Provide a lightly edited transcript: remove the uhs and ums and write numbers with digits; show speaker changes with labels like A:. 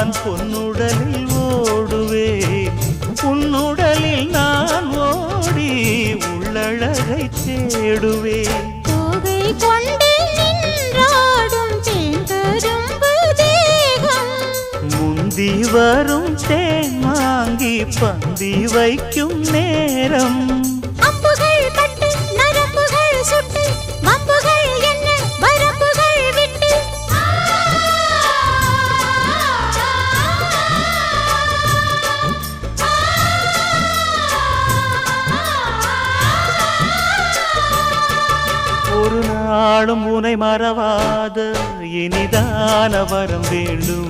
A: நான் பொன்னுடலில் ஓடுவேன், உன்னுடலில் நான் ஓடி உள்ளழகை தேடுவேன்.
B: தோகை கொண்டு நின்றாடும் தேங்கரும்பு தேகம்,
A: முந்தி வரும் தேன் வாங்கி பந்தி வைக்கும் நேரம்.
B: அம்புகள் பட்டு நரம்புகள் சுட்டு வம்புகள் என்ன வரம்புகள் விட்டு.
A: ஒரு நாளும் உனை மறவாத இனிதான வரம் வேண்டும்.